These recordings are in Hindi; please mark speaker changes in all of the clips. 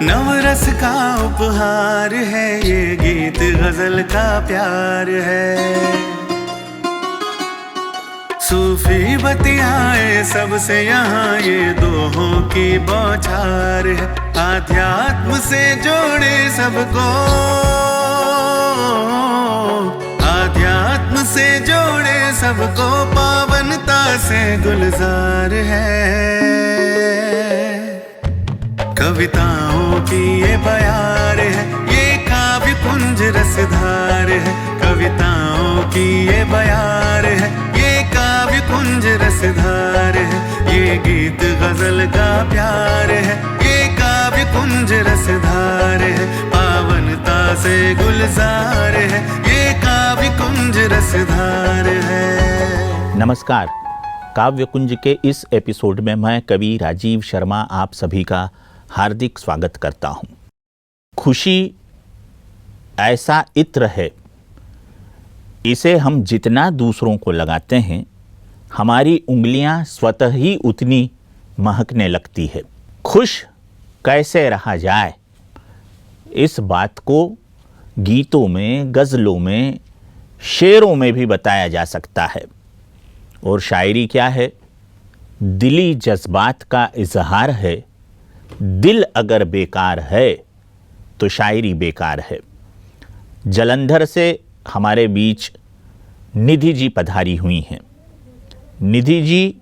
Speaker 1: नवरस का उपहार है ये गीत, गजल का प्यार है। सूफी बतियाए सबसे यहाँ ये दोहों की बौछार है। आध्यात्म से जोड़े सबको, आध्यात्म से जोड़े सबको, पावनता से गुलजार है। कविताओं की ये बयार है, ये काव्य कुंज रसधार है। कविताओं की ये बयार है, ये काव्य कुंज रसधार है। ये गीत गजल का प्यार है, ये काव्य कुंज रसधार है। पावनता से गुलजार है, ये काव्य कुंज रसधार है।
Speaker 2: नमस्कार, काव्य कुंज के इस एपिसोड में मैं कवि राजीव शर्मा आप सभी का हार्दिक स्वागत करता हूँ। खुशी ऐसा इत्र है, इसे हम जितना दूसरों को लगाते हैं हमारी उंगलियां स्वतः ही उतनी महकने लगती है। खुश कैसे रहा जाए, इस बात को गीतों में, गज़लों में, शेरों में भी बताया जा सकता है। और शायरी क्या है? दिली जज्बात का इजहार है। दिल अगर बेकार है तो शायरी बेकार है। जालंधर से हमारे बीच निधि जी पधारी हुई हैं। निधि जी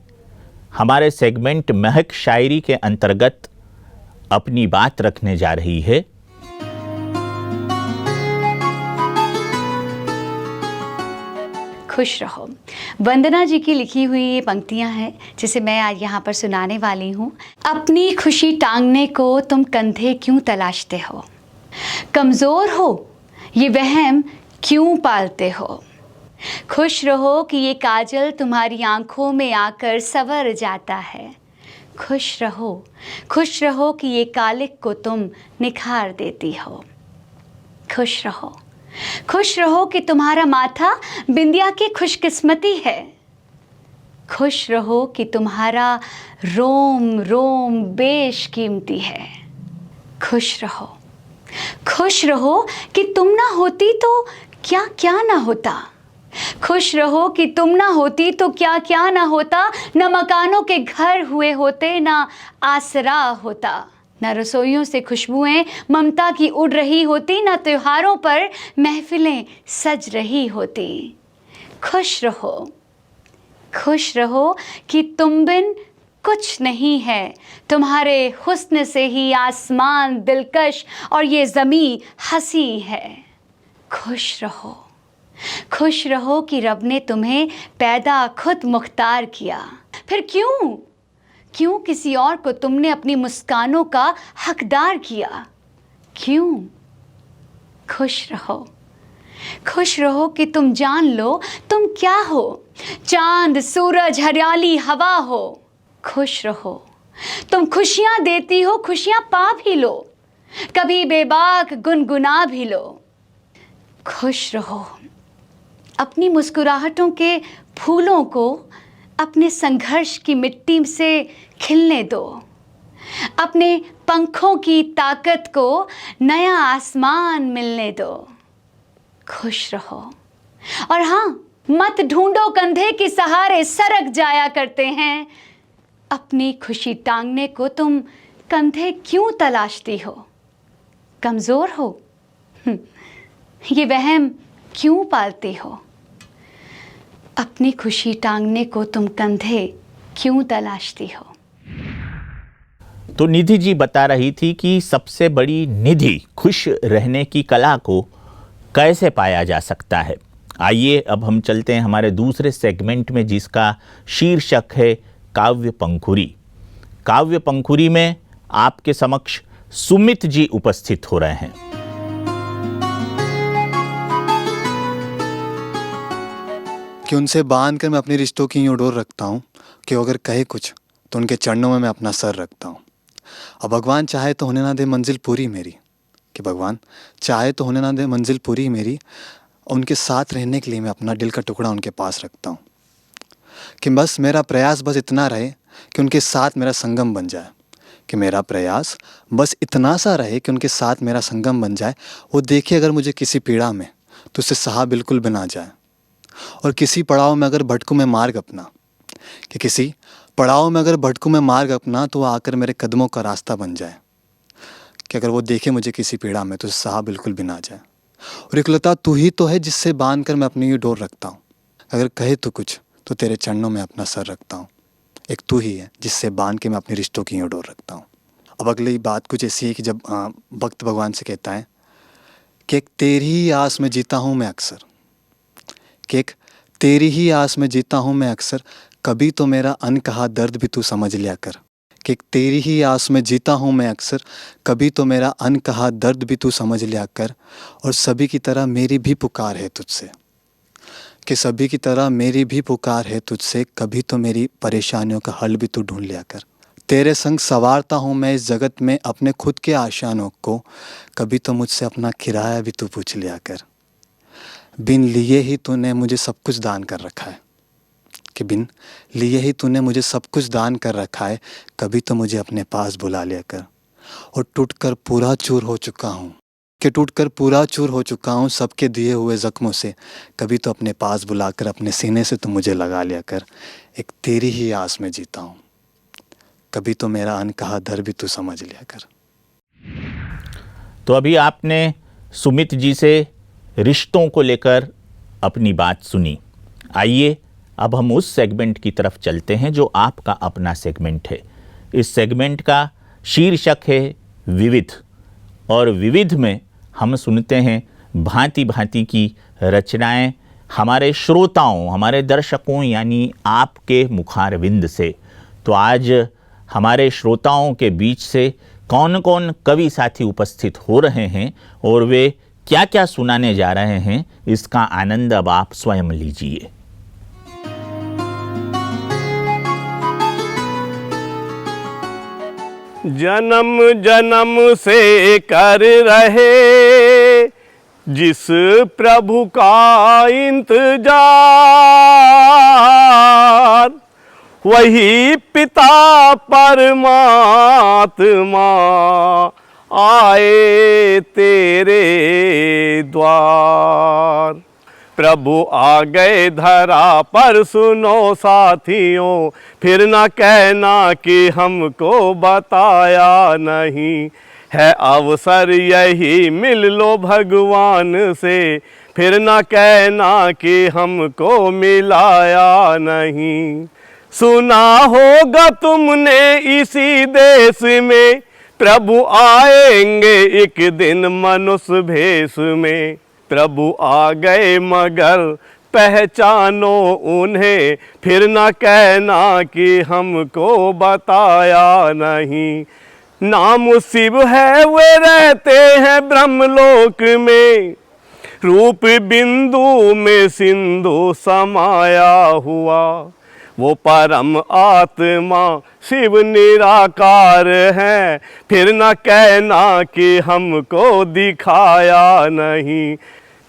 Speaker 2: हमारे सेगमेंट महक शायरी के अंतर्गत अपनी बात रखने जा रही है।
Speaker 3: खुश रहो, वंदना जी की लिखी हुई ये पंक्तियां हैं जिसे मैं आज यहाँ पर सुनाने वाली हूँ। अपनी खुशी टांगने को तुम कंधे क्यों तलाशते हो, कमज़ोर हो ये वहम क्यों पालते हो। खुश रहो कि ये काजल तुम्हारी आंखों में आकर संवर जाता है। खुश रहो कि ये कालिक को तुम निखार देती हो। खुश रहो कि तुम्हारा माथा बिंदिया की खुशकिस्मती है। खुश रहो कि तुम्हारा रोम रोम बेशकीमती है। खुश रहो कि तुम ना होती तो क्या क्या ना होता। खुश रहो कि तुम ना होती तो क्या क्या ना होता। न मकानों के घर हुए होते, ना आसरा होता, न रसोइयों से खुशबुएं ममता की उड़ रही होती, न त्योहारों पर महफिलें सज रही होती। खुश रहो कि तुम बिन कुछ नहीं है। तुम्हारे हुस्न से ही आसमान दिलकश और ये ज़मीं हंसी है। खुश रहो कि रब ने तुम्हें पैदा खुद मुख्तार किया। फिर क्यों किसी और को तुमने अपनी मुस्कानों का हकदार किया। क्यों? खुश रहो कि तुम जान लो तुम क्या हो। चांद, सूरज, हरियाली, हवा हो। खुश रहो, तुम खुशियाँ देती हो, खुशियाँ पा भी लो, कभी बेबाक गुनगुना भी लो। खुश रहो, अपनी मुस्कुराहटों के फूलों को अपने संघर्ष की मिट्टी से खिलने दो। अपने पंखों की ताकत को नया आसमान मिलने दो। खुश रहो, और हाँ, मत ढूंढो कंधे के सहारे सरक जाया करते हैं। अपनी खुशी टांगने को तुम कंधे क्यों तलाशती हो, कमज़ोर हो ये वहम क्यों पालती हो। अपनी खुशी टांगने को तुम कंधे क्यों तलाशती हो।
Speaker 2: तो निधि जी बता रही थी कि सबसे बड़ी निधि खुश रहने की कला को कैसे पाया जा सकता है। आइए अब हम चलते हैं हमारे दूसरे सेगमेंट में, जिसका शीर्षक है काव्य पंखुरी। काव्य पंखुरी में आपके समक्ष सुमित जी उपस्थित हो रहे हैं।
Speaker 4: कि उनसे बांध कर मैं अपने रिश्तों की यूँ डोर रखता हूँ कि अगर कहे कुछ तो उनके चरणों में मैं अपना सर रखता हूँ। और भगवान चाहे तो होने ना दे मंजिल पूरी मेरी, कि भगवान चाहे तो होने ना दे मंजिल पूरी मेरी। उनके साथ रहने के लिए मैं अपना दिल का टुकड़ा उनके पास रखता हूँ। कि बस मेरा प्रयास बस इतना रहे कि उनके साथ मेरा संगम बन जाए, कि मेरा प्रयास बस इतना सा रहे कि उनके साथ मेरा संगम बन जाए। वो देखे अगर मुझे किसी पीड़ा में तो उससे सहा बिल्कुल भी ना जाए। और किसी पड़ाव में अगर भटकूं मैं मार्ग अपना, कि किसी पड़ाव में अगर भटकूं मैं मार्ग अपना तो वो आकर मेरे कदमों का रास्ता बन जाए। कि अगर वो देखे मुझे किसी पीड़ा में तो उससे सहा बिल्कुल भी ना जाए। और एकलता तू ही तो है जिससे बांध कर मैं अपनी ये डोर रखता हूँ। अगर कहे तो कुछ तो तेरे चरणों में अपना सर रखता हूँ। एक तू ही है जिससे बांध के मैं अपने रिश्तों की यूँ डोर रखता हूँ। अब अगली बात कुछ ऐसी है कि जब भक्त भगवान से कहता है कि एक तेरी ही आस में जीता हूँ मैं अक्सर, कि एक तेरी ही आस में जीता हूँ मैं अक्सर, कभी तो मेरा अनकहा दर्द भी तू समझ लिया कर। कि एक तेरी ही आस में जीता हूँ मैं अक्सर, कभी तो मेरा अनकहा दर्द भी तू समझ लिया कर। और सभी की तरह मेरी भी पुकार है तुझसे, कि सभी की तरह मेरी भी पुकार है तुझसे, कभी तो मेरी परेशानियों का हल भी तू ढूंढ लिया कर। तेरे संग संवारता हूँ मैं इस जगत में अपने खुद के आशानों को, कभी तो मुझसे अपना किराया भी तू पूछ लिया कर। बिन लिए ही तूने मुझे सब कुछ दान कर रखा है, कि बिन लिए ही तूने मुझे सब कुछ दान कर रखा है, कभी तो मुझे अपने पास बुला लिया कर। और टूटकर पूरा चूर हो चुका हूँ, कि टूटकर पूरा चूर हो चुका हूँ सबके दिए हुए ज़ख्मों से, कभी तो अपने पास बुलाकर अपने सीने से तो मुझे लगा लिया कर। एक तेरी ही आस में जीता हूँ, कभी तो मेरा अनकहा दर्द भी तू समझ लिया कर।
Speaker 2: तो अभी आपने सुमित जी से रिश्तों को लेकर अपनी बात सुनी। आइए अब हम उस सेगमेंट की तरफ चलते हैं जो आपका अपना सेगमेंट है। इस सेगमेंट का शीर्षक है विविध, और विविध में हम सुनते हैं भांति भांति की रचनाएं हमारे श्रोताओं, हमारे दर्शकों यानी आपके मुखारविंद से। तो आज हमारे श्रोताओं के बीच से कौन कौन कवि साथी उपस्थित हो रहे हैं और वे क्या क्या सुनाने जा रहे हैं, इसका आनंद अब आप स्वयं लीजिए।
Speaker 5: जन्म जन्म से कर रहे जिस प्रभु का इंतजार, वही पिता परमात्मा आए तेरे द्वार। प्रभु आ गए धरा पर सुनो साथियों, फिर न कहना कि हमको बताया नहीं। है अवसर यही मिल लो भगवान से, फिर न कहना कि हमको मिलाया नहीं। सुना होगा तुमने इसी देश में, प्रभु आएंगे एक दिन मनुष्य भेष में। प्रभु आ गए मगर पहचानो उन्हें, फिर न कहना कि हमको बताया नहीं। नाम शिव है वे रहते हैं ब्रह्मलोक में, रूप बिंदु में सिंधु समाया हुआ। वो परम आत्मा शिव निराकार है, फिर न कहना कि हमको दिखाया नहीं।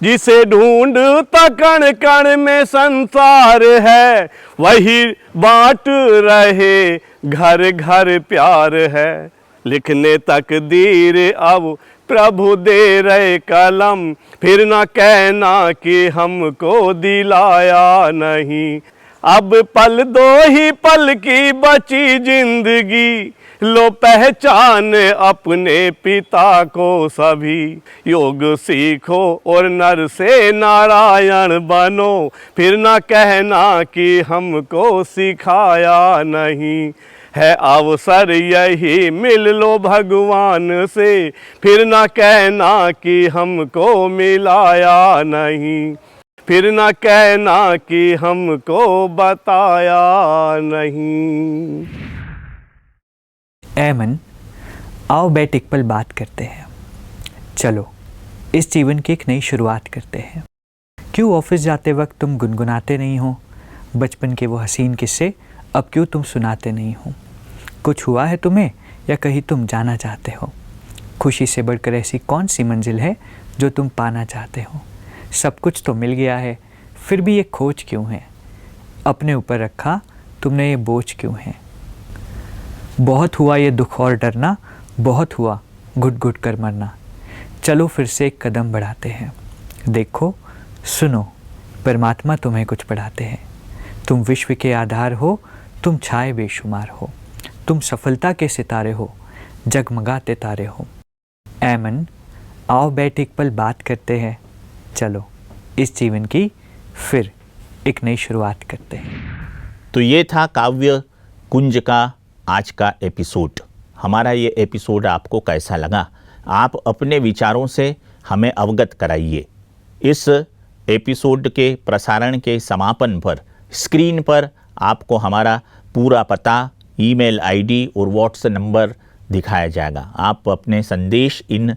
Speaker 5: जिसे ढूंढता कण कण में संसार है, वही बांट रहे घर घर प्यार है। लिखने तकदीर अब प्रभु दे रहे कलम, फिर न कहना कि हमको दिलाया नहीं। अब पल दो ही पल की बची जिंदगी, लो पहचान अपने पिता को सभी। योग सीखो और नर से नारायण बनो, फिर न कहना कि हमको सिखाया नहीं। है अवसर यही मिल लो भगवान से, फिर न कहना कि हमको मिलाया नहीं। फिर न कहना कि हमको बताया नहीं।
Speaker 6: ऐमन, आओ बैठ एक पल बात करते हैं। चलो इस जीवन की एक नई शुरुआत करते हैं। क्यों ऑफिस जाते वक्त तुम गुनगुनाते नहीं हो बचपन के वो हसीन किस्से, अब क्यों तुम सुनाते नहीं हो? कुछ हुआ है तुम्हें या कहीं तुम जाना चाहते हो? खुशी से बढ़कर ऐसी कौन सी मंजिल है जो तुम पाना चाहते हो? सब कुछ तो मिल गया है, फिर भी ये खोज क्यों है? अपने ऊपर रखा तुमने ये बोझ क्यों है? बहुत हुआ ये दुख और डरना, बहुत हुआ घुट घुट कर मरना। चलो फिर से एक कदम बढ़ाते हैं। देखो सुनो, परमात्मा तुम्हें कुछ पढ़ाते हैं। तुम विश्व के आधार हो, तुम छाए बेशुमार हो, तुम सफलता के सितारे हो, जगमगाते तारे हो। ऐ मन, आओ बैठ एक पल बात करते हैं। चलो इस जीवन की फिर एक नई शुरुआत करते हैं।
Speaker 2: तो ये था काव्य कुंज का आज का एपिसोड। हमारा ये एपिसोड आपको कैसा लगा, आप अपने विचारों से हमें अवगत कराइए। इस एपिसोड के प्रसारण के समापन पर स्क्रीन पर आपको हमारा पूरा पता, ईमेल आईडी और व्हाट्सएप नंबर दिखाया जाएगा। आप अपने संदेश इन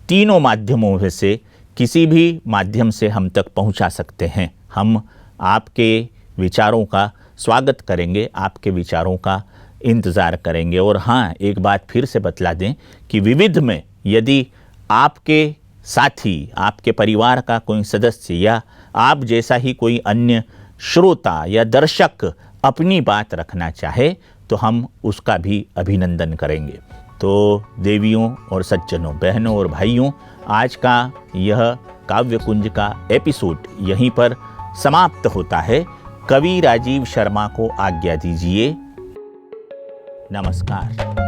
Speaker 2: तीनों माध्यमों में से किसी भी माध्यम से हम तक पहुंचा सकते हैं। हम आपके विचारों का स्वागत करेंगे, आपके विचारों का इंतज़ार करेंगे। और हाँ, एक बात फिर से बतला दें कि विविध में यदि आपके साथी, आपके परिवार का कोई सदस्य या आप जैसा ही कोई अन्य श्रोता या दर्शक अपनी बात रखना चाहे तो हम उसका भी अभिनंदन करेंगे। तो देवियों और सज्जनों, बहनों और भाइयों, आज का यह काव्य कुंज का एपिसोड यहीं पर समाप्त होता है। कवि राजीव शर्मा को आज्ञा दीजिए। नमस्कार।